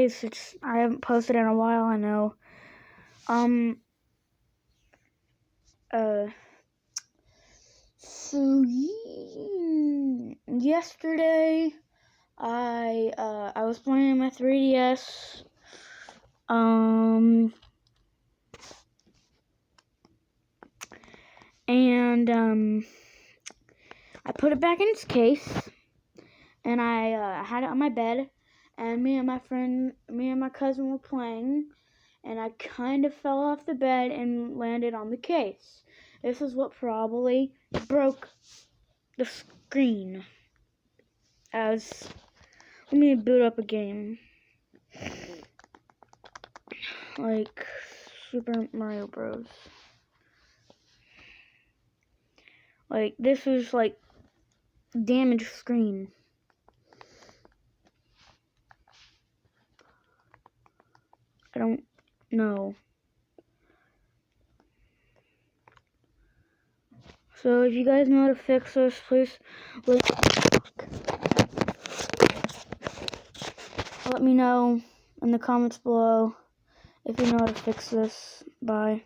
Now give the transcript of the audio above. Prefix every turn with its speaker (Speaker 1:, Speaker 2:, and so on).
Speaker 1: guys. I haven't posted in a while, I know. So yesterday I was playing my 3DS. And I put it back in its case, and I had it on my bed, and me and my cousin were playing, and I kind of fell off the bed and landed on the case. This is what probably broke the screen. Let me boot up a game. Like Super Mario Bros. Like, this is like damaged screen. I don't know. So if you guys know how to fix this, please let me know in the comments below if you know how to fix this. Bye.